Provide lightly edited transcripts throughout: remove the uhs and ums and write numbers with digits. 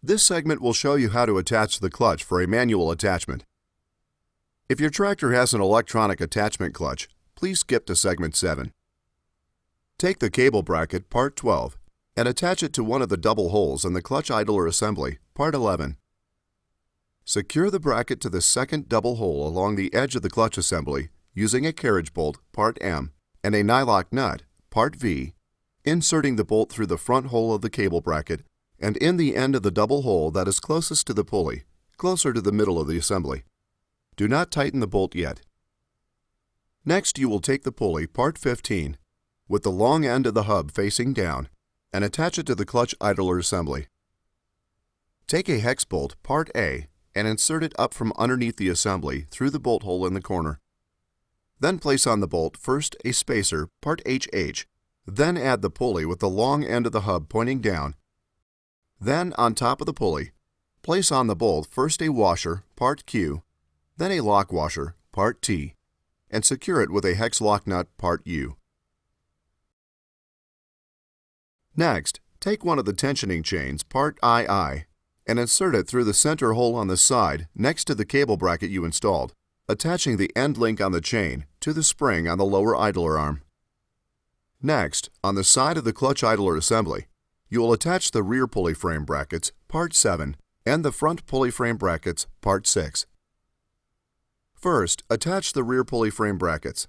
This segment will show you how to attach the clutch for a manual attachment. If your tractor has an electronic attachment clutch, please skip to segment 7. Take the cable bracket, part 12, and attach it to one of the double holes in the clutch idler assembly, part 11. Secure the bracket to the second double hole along the edge of the clutch assembly using a carriage bolt, part M, and a nylock nut, part V, inserting the bolt through the front hole of the cable bracket and in the end of the double hole that is closest to the pulley, closer to the middle of the assembly. Do not tighten the bolt yet. Next, you will take the pulley, part 15, with the long end of the hub facing down, and attach it to the clutch idler assembly. Take a hex bolt, part A, and insert it up from underneath the assembly through the bolt hole in the corner. Then place on the bolt first a spacer, part HH, then add the pulley with the long end of the hub pointing down. Then, on top of the pulley, place on the bolt first a washer, part Q, then a lock washer, part T, and secure it with a hex lock nut, part U. Next, take one of the tensioning chains, part II, and insert it through the center hole on the side next to the cable bracket you installed, attaching the end link on the chain to the spring on the lower idler arm. Next, on the side of the clutch idler assembly, you will attach the rear pulley frame brackets, part 7, and the front pulley frame brackets, part 6. First, attach the rear pulley frame brackets.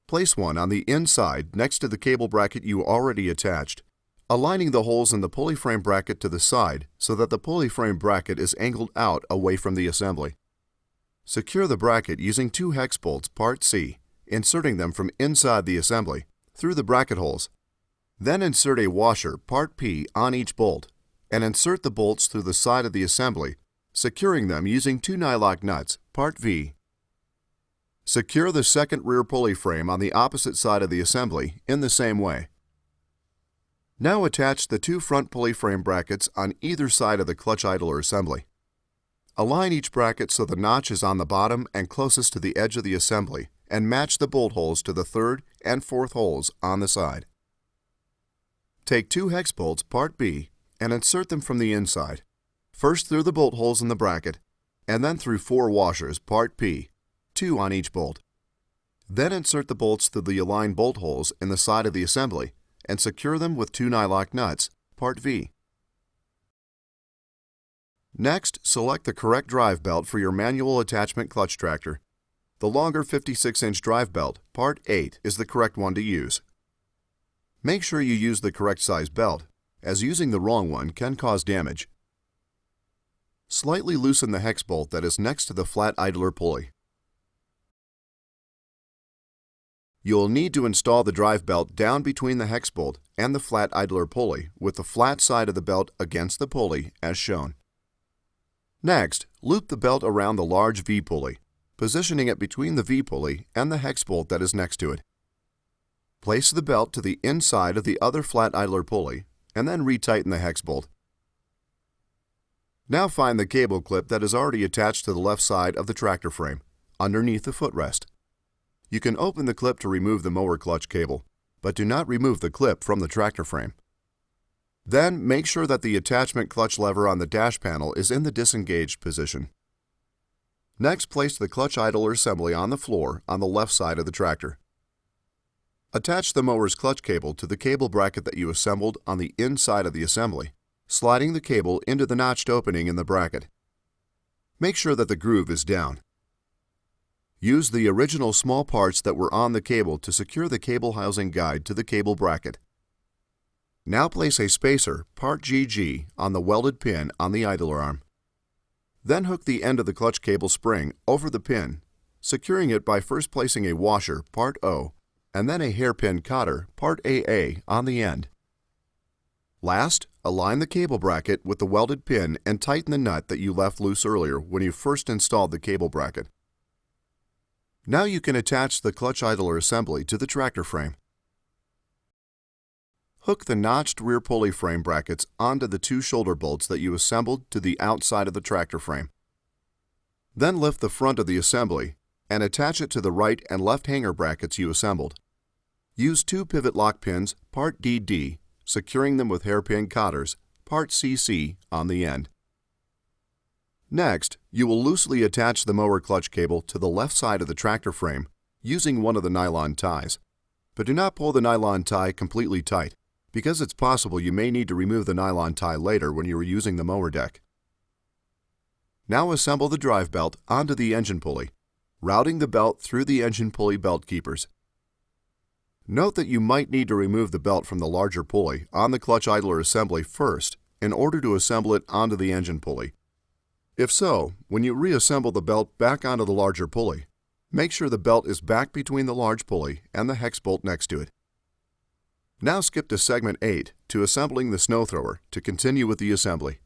Place one on the inside next to the cable bracket you already attached, aligning the holes in the pulley frame bracket to the side so that the pulley frame bracket is angled out away from the assembly. Secure the bracket using 2 hex bolts, part C, inserting them from inside the assembly through the bracket holes. Then insert a washer, part P, on each bolt, and insert the bolts through the side of the assembly, securing them using 2 nylock nuts, part V. Secure the second rear pulley frame on the opposite side of the assembly in the same way. Now attach the 2 front pulley frame brackets on either side of the clutch idler assembly. Align each bracket so the notch is on the bottom and closest to the edge of the assembly, and match the bolt holes to the 3rd and 4th holes on the side. Take 2 hex bolts, part B, and insert them from the inside, first through the bolt holes in the bracket, and then through 4 washers, part P, 2 on each bolt. Then insert the bolts through the aligned bolt holes in the side of the assembly and secure them with 2 nylock nuts, part V. Next, select the correct drive belt for your manual attachment clutch tractor. The longer 56-inch drive belt, part 8, is the correct one to use. Make sure you use the correct size belt, as using the wrong one can cause damage. Slightly loosen the hex bolt that is next to the flat idler pulley. You will need to install the drive belt down between the hex bolt and the flat idler pulley with the flat side of the belt against the pulley as shown. Next, loop the belt around the large V pulley, positioning it between the V pulley and the hex bolt that is next to it. Place the belt to the inside of the other flat idler pulley and then retighten the hex bolt. Now find the cable clip that is already attached to the left side of the tractor frame, underneath the footrest. You can open the clip to remove the mower clutch cable, but do not remove the clip from the tractor frame. Then make sure that the attachment clutch lever on the dash panel is in the disengaged position. Next, place the clutch idler assembly on the floor on the left side of the tractor. Attach the mower's clutch cable to the cable bracket that you assembled on the inside of the assembly, sliding the cable into the notched opening in the bracket. Make sure that the groove is down. Use the original small parts that were on the cable to secure the cable housing guide to the cable bracket. Now place a spacer, part GG, on the welded pin on the idler arm. Then hook the end of the clutch cable spring over the pin, securing it by first placing a washer, part O, and then a hairpin cotter, part AA, on the end. Last, align the cable bracket with the welded pin and tighten the nut that you left loose earlier when you first installed the cable bracket. Now you can attach the clutch idler assembly to the tractor frame. Hook the notched rear pulley frame brackets onto the 2 shoulder bolts that you assembled to the outside of the tractor frame. Then lift the front of the assembly and attach it to the right and left hanger brackets you assembled. Use 2 pivot lock pins, part DD, securing them with hairpin cotters, part CC on the end. Next, you will loosely attach the mower clutch cable to the left side of the tractor frame using one of the nylon ties. But do not pull the nylon tie completely tight, because it's possible you may need to remove the nylon tie later when you are using the mower deck. Now assemble the drive belt onto the engine pulley, routing the belt through the engine pulley belt keepers. Note that you might need to remove the belt from the larger pulley on the clutch idler assembly first in order to assemble it onto the engine pulley. If so, when you reassemble the belt back onto the larger pulley, make sure the belt is back between the large pulley and the hex bolt next to it. Now skip to segment 8 to assembling the snow thrower to continue with the assembly.